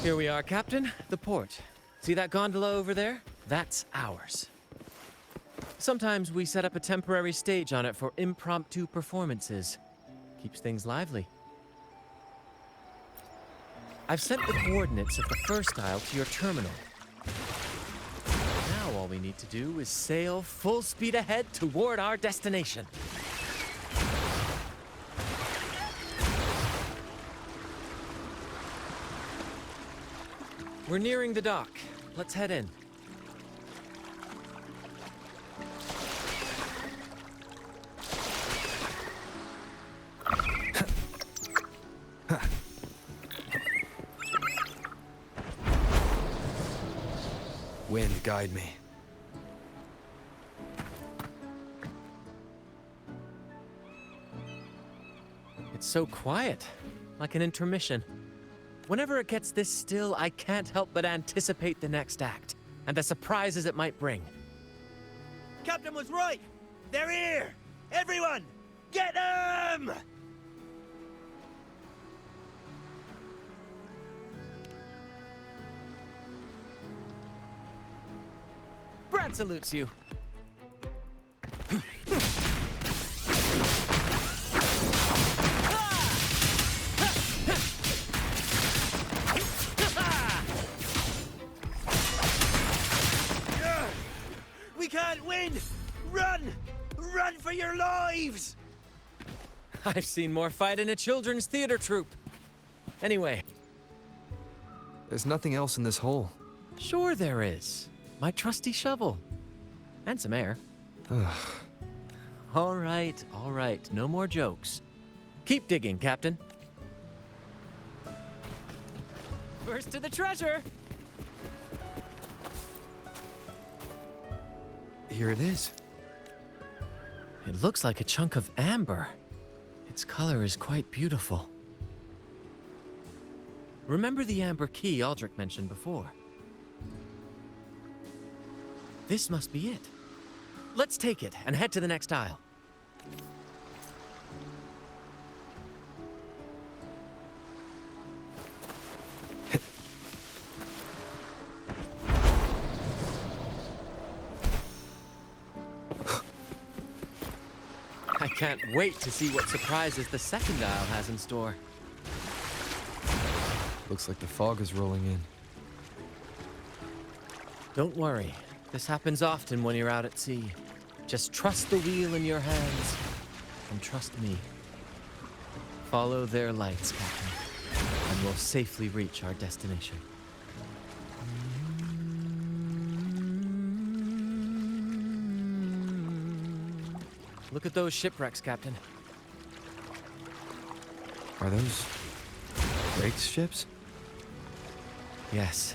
Here we are, Captain. The port. See that gondola over there? That's ours. Sometimes we set up a temporary stage on it for impromptu performances. Keeps things lively. I've sent the coordinates of the first aisle to your terminal. Now all we need to do is sail full speed ahead toward our destination. We're nearing the dock. Let's head in. Wind, guide me. It's so quiet, like an intermission. Whenever it gets this still, I can't help but anticipate the next act, and the surprises it might bring. Captain was right! They're here! Everyone! Get them! Brant salutes you. We can't win! Run! Run for your lives! I've seen more fight in a children's theater troupe. Anyway. There's nothing else in this hole. Sure there is. My trusty shovel. And some air. All right. No more jokes. Keep digging, Captain. First to the treasure! Here it is. It looks like a chunk of amber. Its color is quite beautiful. Remember the amber key Aldrich mentioned before? This must be it. Let's take it and head to the next aisle. I can't wait to see what surprises the second aisle has in store. Looks like the fog is rolling in. Don't worry. This happens often when you're out at sea. Just trust the wheel in your hands, and trust me. Follow their lights, Captain, and we'll safely reach our destination. Look at those shipwrecks, Captain. Are those Drake's ships? Yes.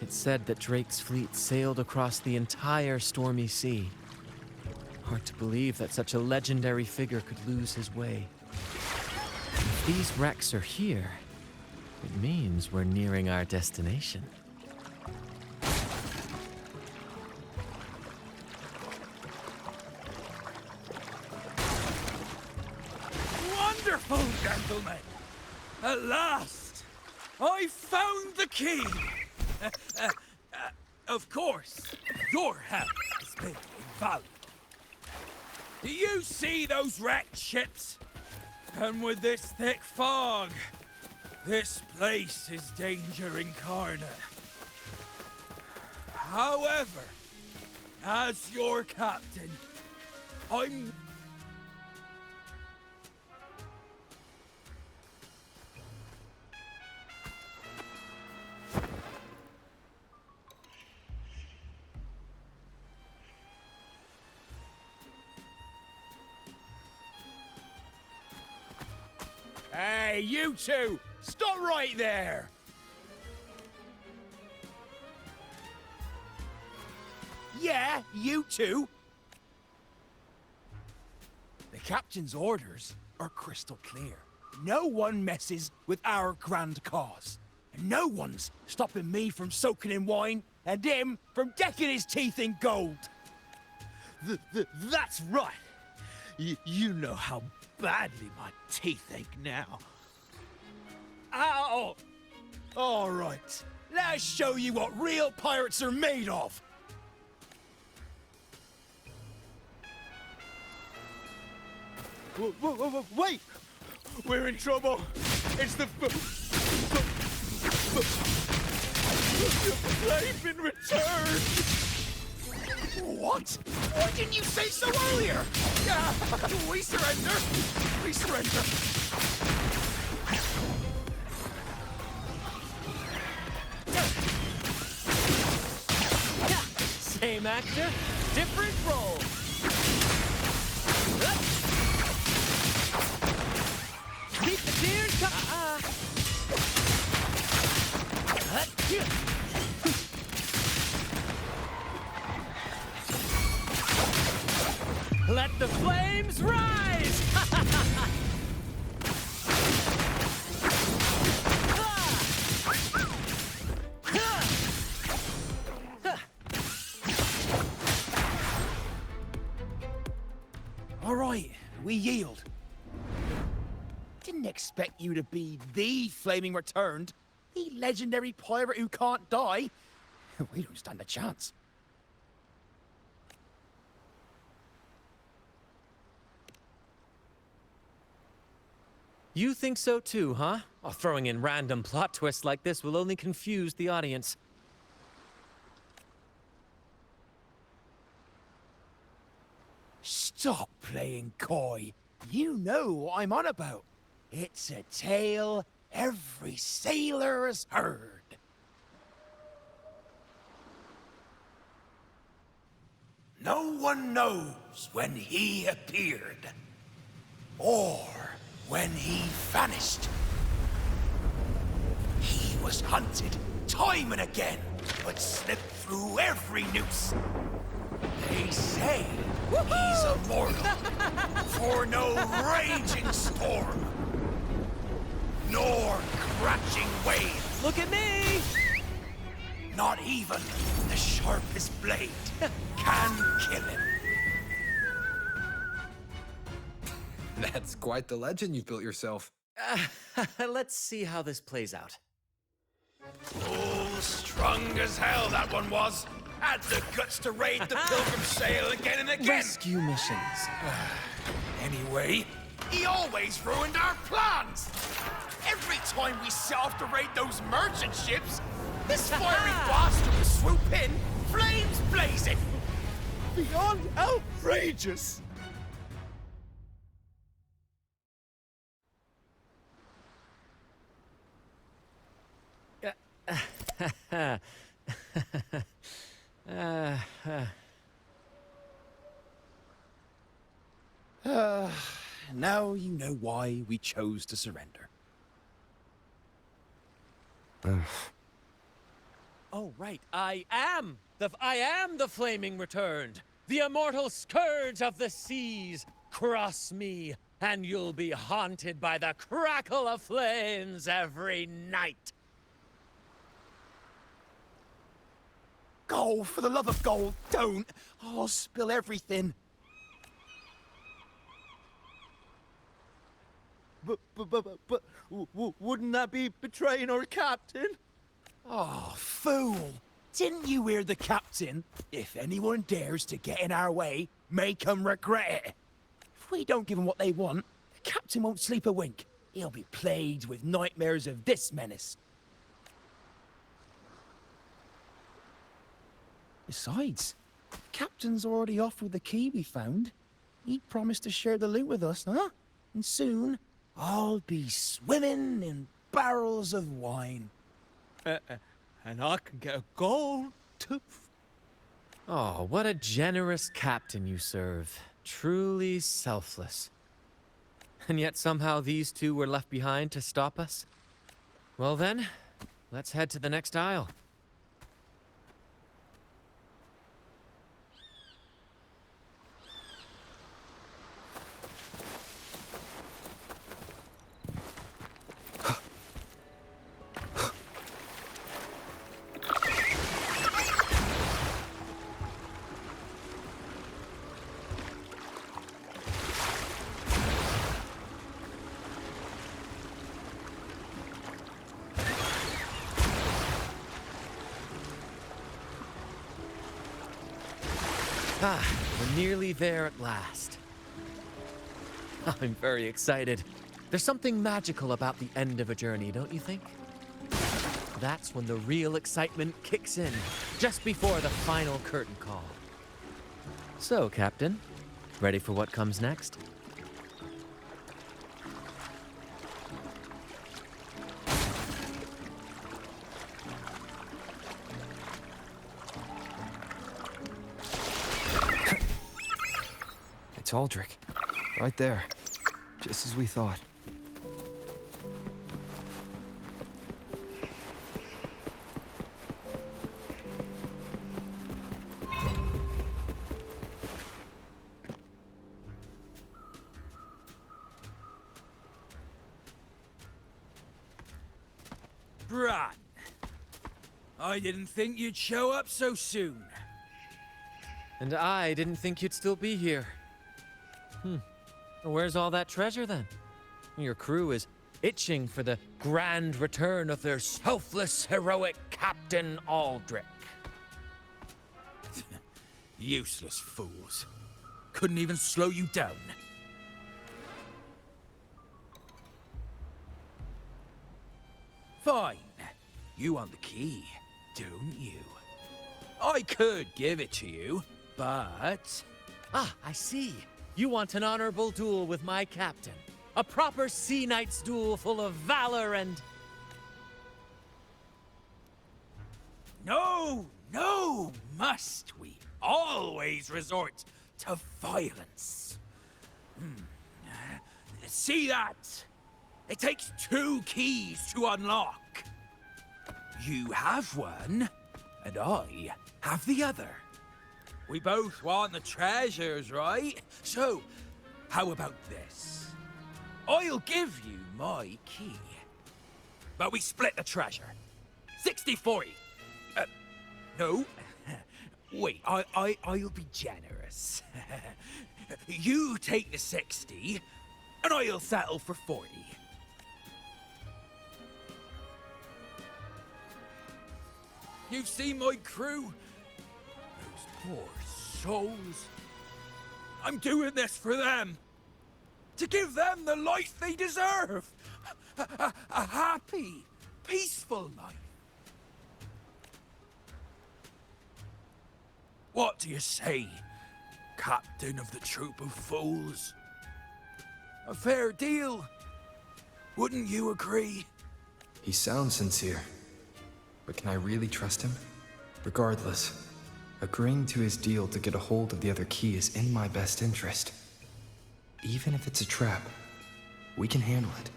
It's said that Drake's fleet sailed across the entire stormy sea. Hard to believe that such a legendary figure could lose his way. If these wrecks are here, it means we're nearing our destination. Wonderful, gentlemen! At last! I found the key! Of course, your help has been invaluable. Do you see those wrecked ships? And with this thick fog, this place is danger incarnate. However, as your captain, I'm... Hey, you two! Stop right there! Yeah, you two! The captain's orders are crystal clear. No one messes with our grand cause. And no one's stopping me from soaking in wine, and him from decking his teeth in gold. That's right. You know how badly my teeth ache now. Ow! All right, let's show you what real pirates are made of. Wait! We're in trouble. It's the they've been returned. What? Why didn't you say so earlier? We surrender. We surrender. Same actor, different role. Keep the tears Let the flames rise! All right, we yield. Didn't expect you to be the Flaming Returned, the legendary pirate who can't die. We don't stand a chance. You think so too, huh? Oh, throwing in random plot twists like this will only confuse the audience. Stop playing coy. You know what I'm on about. It's a tale every sailor has heard. No one knows when he appeared, or when he vanished. He was hunted time and again, but slipped through every noose. They say he's immortal, for no raging storm, nor crashing wave. Look at me! Not even the sharpest blade can kill him. That's quite the legend you've built yourself. Let's see how this plays out. Oh, strong as hell that one was. Had the guts to raid the Pilgrim Sail again and again. Rescue missions. Anyway, he always ruined our plans. Every time we set off to raid those merchant ships, this fiery bastard would swoop in, flames blazing. Beyond outrageous. Now you know why we chose to surrender. Oh, right. I am the Flaming Returned, the immortal scourge of the seas. Cross me, and you'll be haunted by the crackle of flames every night. Gold, for the love of gold, don't! I'll spill everything. But wouldn't that be betraying our captain? Oh, fool! Didn't you hear the captain? If anyone dares to get in our way, make 'em regret it. If we don't give 'em what they want, the captain won't sleep a wink. He'll be plagued with nightmares of this menace. Besides, the captain's already offered the key we found. He promised to share the loot with us, huh? And soon, I'll be swimming in barrels of wine. And I can get a gold tooth. Oh, what a generous captain you serve. Truly selfless. And yet somehow these two were left behind to stop us? Well then, let's head to the next aisle. Ah, we're nearly there at last. I'm very excited. There's something magical about the end of a journey, don't you think? That's when the real excitement kicks in, just before the final curtain call. So, Captain, ready for what comes next? It's Aldrich. Right there. Just as we thought. Brant, I didn't think you'd show up so soon. And I didn't think you'd still be here. Where's all that treasure then? Your crew is itching for the grand return of their selfless, heroic Captain Aldrich. Useless fools. Couldn't even slow you down. Fine. You want the key, don't you? I could give it to you, but... Ah, I see. You want an honorable duel with my captain. A proper Sea Knight's duel full of valor and... No, must we always resort to violence? See that? It takes 2 keys to unlock. You have one, and I have the other. We both want the treasures, right? So, how about this? I'll give you my key. But we split the treasure. 60-40. No. Wait, I'll be generous. You take the 60, and I'll settle for 40. You've seen my crew? Those poor souls. I'm doing this for them. To give them the life they deserve. A happy, peaceful life. What do you say, Captain of the Troop of Fools? A fair deal, wouldn't you agree? He sounds sincere. But can I really trust him? Regardless, agreeing to his deal to get a hold of the other key is in my best interest. Even if it's a trap, we can handle it.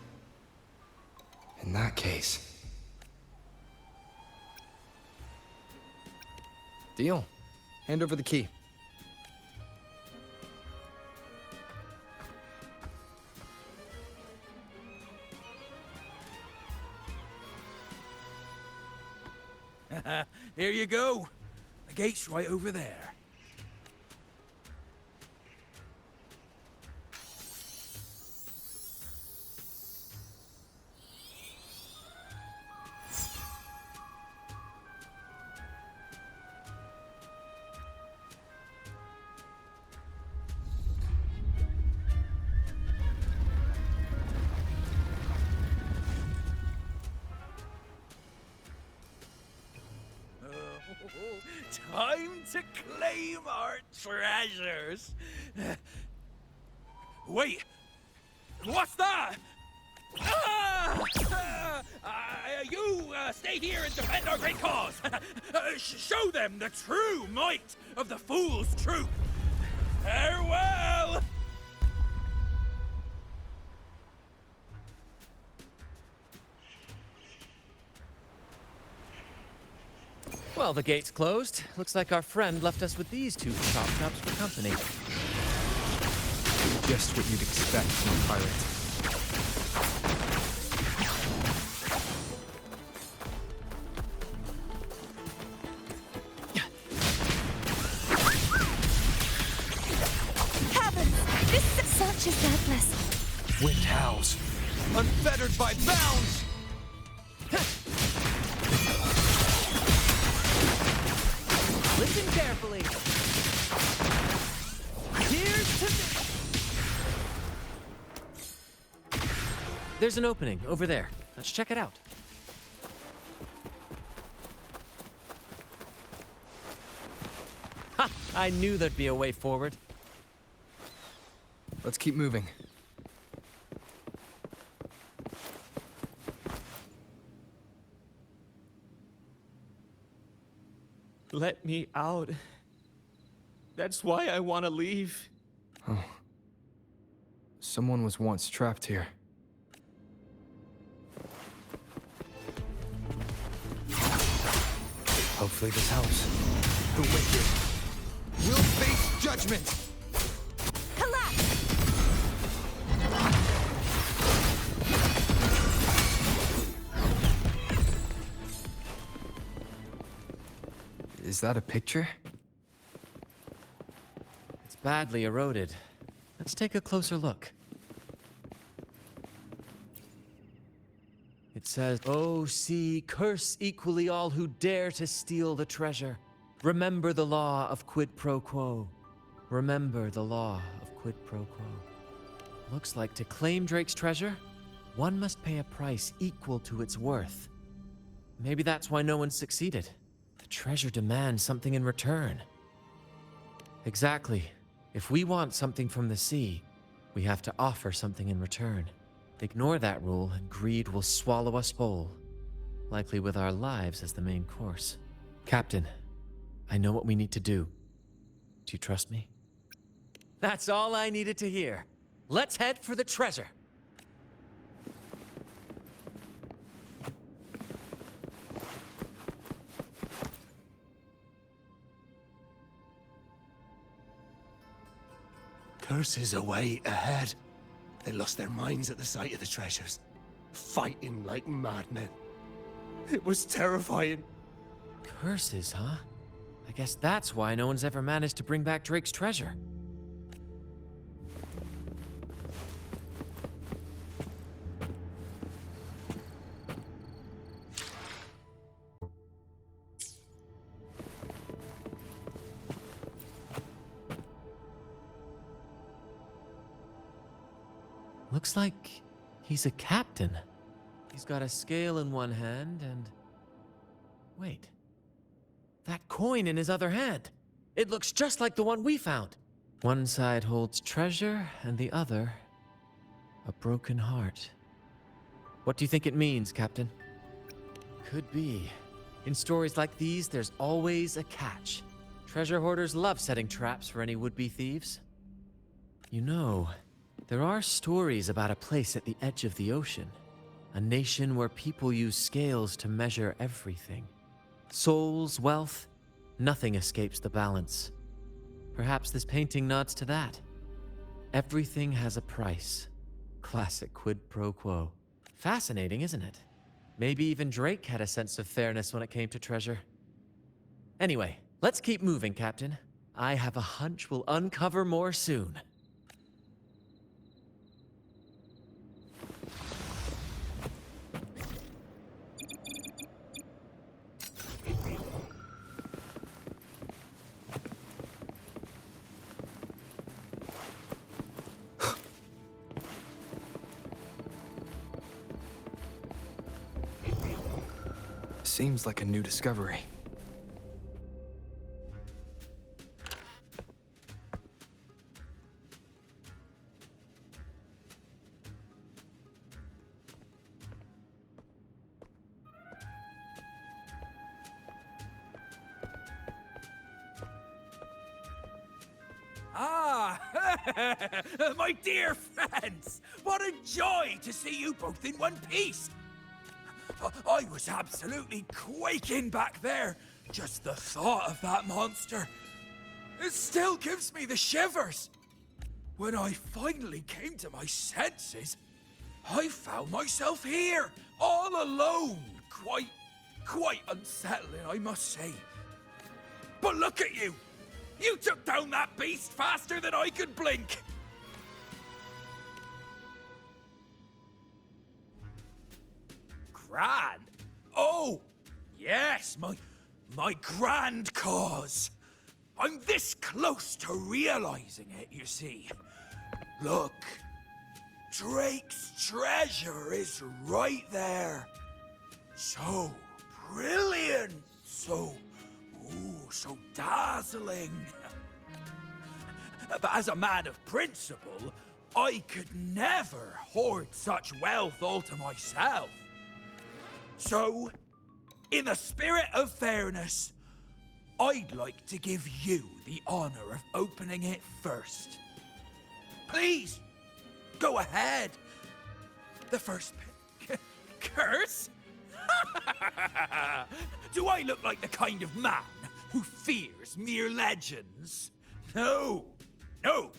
In that case... Deal. Hand over the key. Here you go. The gate's right over there. Time to claim our treasures. Wait, what's that? You stay here and defend our great cause. Show them the true might of the Fool's Troop. Farewell. Well, the gate's closed. Looks like our friend left us with these 2 chop chops for company. Just what you'd expect from a pirate. Heavens! This such is that blessing. Wind howls. Unfettered by bounds! Listen carefully. There's an opening over there. Let's check it out. Ha! I knew there'd be a way forward. Let's keep moving. Let me out. That's why I want to leave. Someone was once trapped here. Hopefully this helps. The wicked will face judgment. Collapse! Is that a picture? It's badly eroded. Let's take a closer look. It says, "Oh, sea, curse equally all who dare to steal the treasure. Remember the law of quid pro quo. Remember the law of quid pro quo." Looks like to claim Drake's treasure, one must pay a price equal to its worth. Maybe that's why no one succeeded. The treasure demands something in return. Exactly. If we want something from the sea, we have to offer something in return. Ignore that rule, and greed will swallow us whole, likely with our lives as the main course. Captain, I know what we need to do. Do you trust me? That's all I needed to hear. Let's head for the treasure. Curses away ahead. They lost their minds at the sight of the treasures, fighting like madmen. It was terrifying. Curses, huh? I guess that's why no one's ever managed to bring back Drake's treasure. Looks like he's a captain. He's got a scale in one hand and... Wait. That coin in his other hand. It looks just like the one we found. One side holds treasure and the other... a broken heart. What do you think it means, Captain? Could be. In stories like these, there's always a catch. Treasure hoarders love setting traps for any would-be thieves. You know... there are stories about a place at the edge of the ocean. A nation where people use scales to measure everything. Souls, wealth, nothing escapes the balance. Perhaps this painting nods to that. Everything has a price. Classic quid pro quo. Fascinating, isn't it? Maybe even Drake had a sense of fairness when it came to treasure. Anyway, let's keep moving, Captain. I have a hunch we'll uncover more soon. Seems like a new discovery. Ah, my dear friends, what a joy to see you both in one piece. I was absolutely quaking back there. Just the thought of that monster. It still gives me the shivers. When I finally came to my senses, I found myself here, all alone. Quite unsettling, I must say. But look at you. You took down that beast faster than I could blink. Grand? Oh, yes, my grand cause. I'm this close to realizing it, you see. Look, Drake's treasure is right there. So brilliant, so dazzling. But as a man of principle, I could never hoard such wealth all to myself. So, in the spirit of fairness, I'd like to give you the honor of opening it first. Please, go ahead. The first curse? Do I look like the kind of man who fears mere legends? No, no.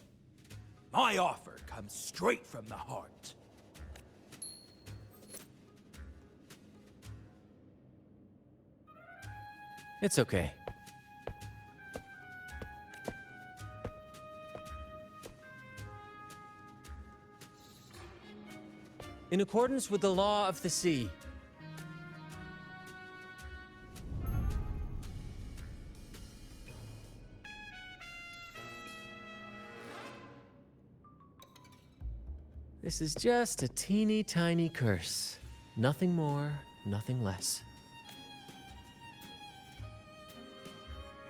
My offer comes straight from the heart. It's okay. In accordance with the law of the sea, this is just a teeny tiny curse. Nothing more, nothing less.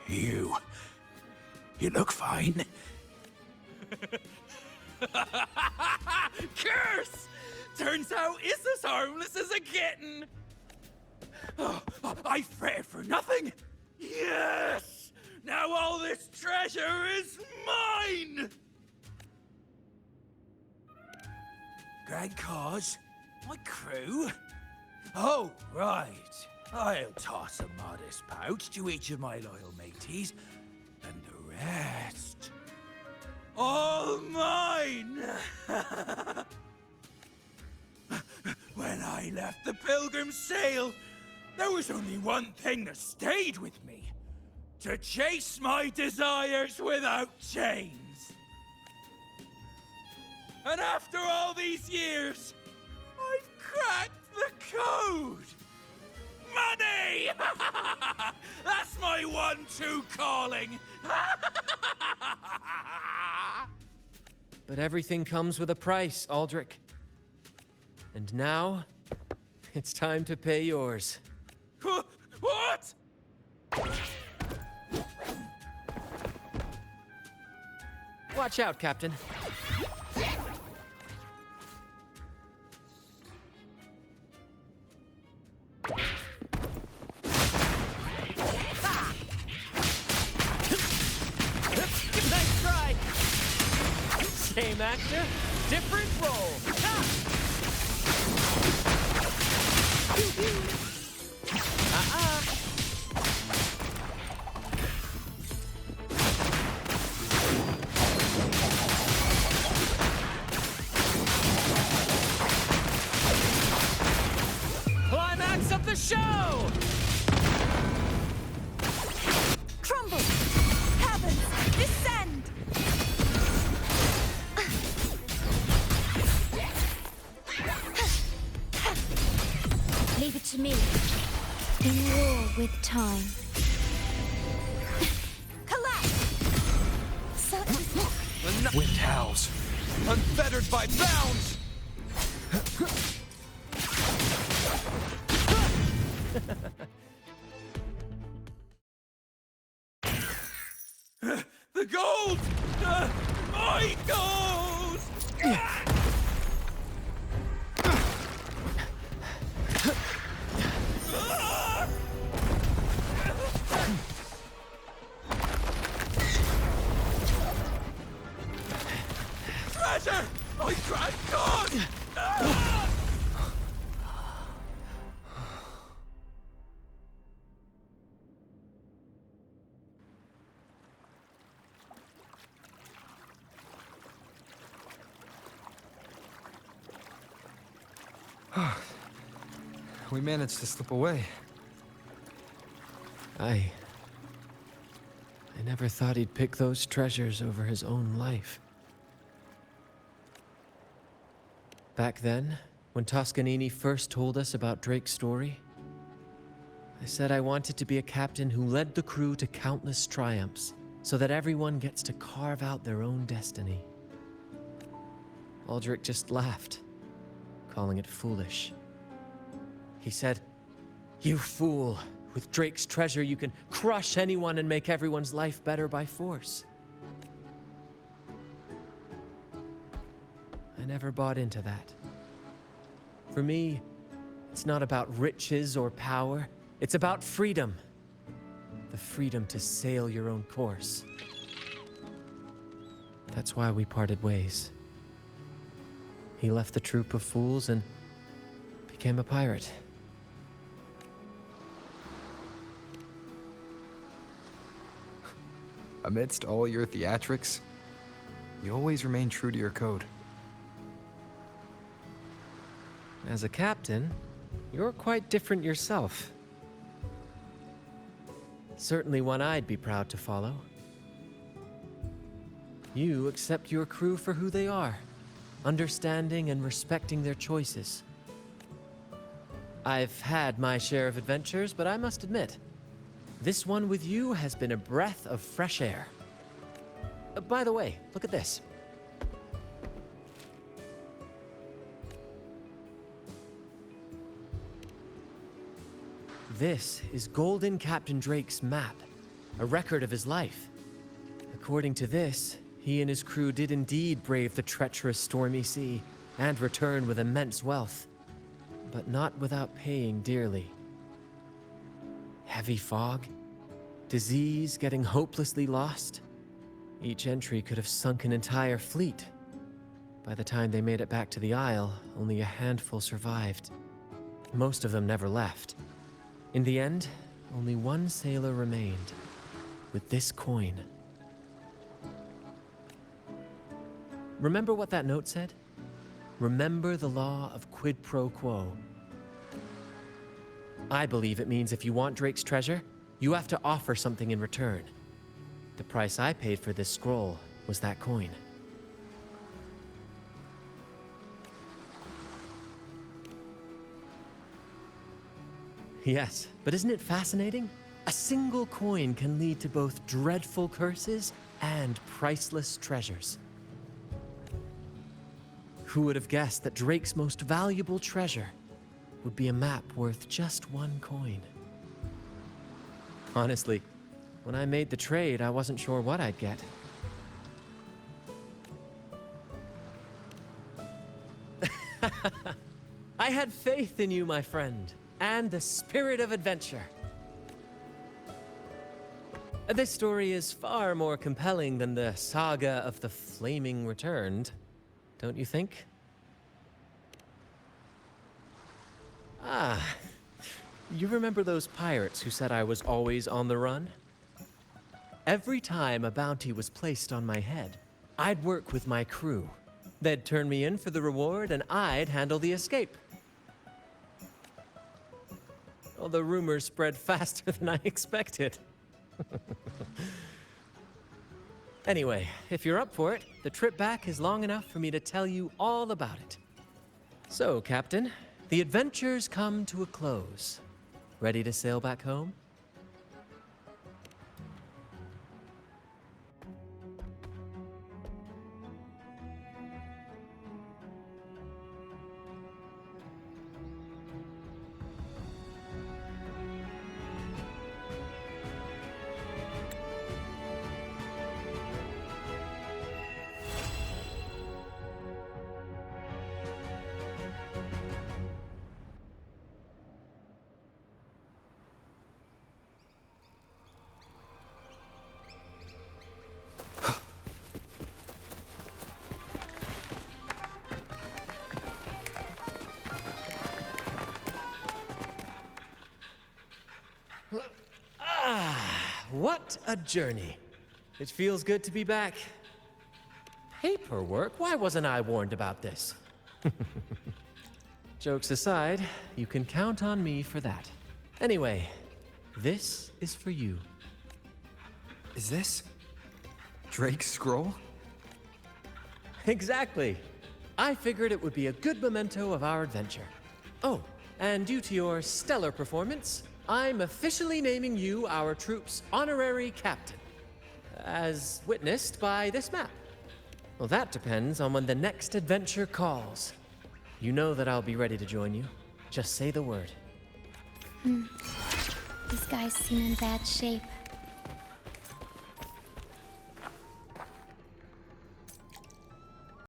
You look fine. Curse! Turns out it's as harmless as a kitten. Oh, I fretted for nothing. Yes! Now all this treasure is mine! Grand cause? My crew? Oh, right. I'll toss a modest pouch to each of my loyal mateys, and the rest... all mine! When I left the Pilgrim's Sail, there was only one thing that stayed with me. To chase my desires without chains. And after all these years, I've cracked the code! Money! That's my one-two calling! But everything comes with a price, Aldrich. And now, it's time to pay yours. What? Watch out, Captain. Nice try! Same actor, different role. Climax of the show! Crumble! Heavens, descend! Leave it to me. In war with time. Collapse! Such is... Wind howls, unfettered by bounds! The gold! My gold! Treasure! I cried God! We managed to slip away. I never thought he'd pick those treasures over his own life. Back then, when Toscanini first told us about Drake's story, I said I wanted to be a captain who led the crew to countless triumphs, so that everyone gets to carve out their own destiny. Aldrich just laughed, calling it foolish. He said, "You fool! With Drake's treasure, you can crush anyone and make everyone's life better by force." I never bought into that. For me, it's not about riches or power. It's about freedom. The freedom to sail your own course. That's why we parted ways. He left the troop of fools and became a pirate. Amidst all your theatrics, you always remain true to your code. As a captain, you're quite different yourself. Certainly one I'd be proud to follow. You accept your crew for who they are, understanding and respecting their choices. I've had my share of adventures, but I must admit, this one with you has been a breath of fresh air. By the way, look at this. This is Golden Captain Drake's map, a record of his life. According to this, he and his crew did indeed brave the treacherous stormy sea and return with immense wealth, but not without paying dearly. Heavy fog, disease, getting hopelessly lost. Each entry could have sunk an entire fleet. By the time they made it back to the Isle, only a handful survived. Most of them never left. In the end, only one sailor remained, with this coin. Remember what that note said? Remember the law of quid pro quo. I believe it means if you want Drake's treasure, you have to offer something in return. The price I paid for this scroll was that coin. Yes, but isn't it fascinating? A single coin can lead to both dreadful curses and priceless treasures. Who would have guessed that Drake's most valuable treasure would be a map worth just one coin? Honestly, when I made the trade, I wasn't sure what I'd get. I had faith in you, my friend, and the spirit of adventure. This story is far more compelling than the saga of the Flaming Returned, don't you think? Ah, you remember those pirates who said I was always on the run? Every time a bounty was placed on my head, I'd work with my crew. They'd turn me in for the reward, and I'd handle the escape. Well, the rumors spread faster than I expected. Anyway, if you're up for it, the trip back is long enough for me to tell you all about it. So, Captain, the adventures come to a close. Ready to sail back home? What a journey. It feels good to be back. Paperwork? Why wasn't I warned about this? Jokes aside, you can count on me for that. Anyway, this is for you. Is this Drake's scroll? Exactly. I figured it would be a good memento of our adventure. Oh, and due to your stellar performance, I'm officially naming you our troop's honorary captain, as witnessed by this map. Well, that depends on when the next adventure calls. You know that I'll be ready to join you. Just say the word. These guys seem in bad shape.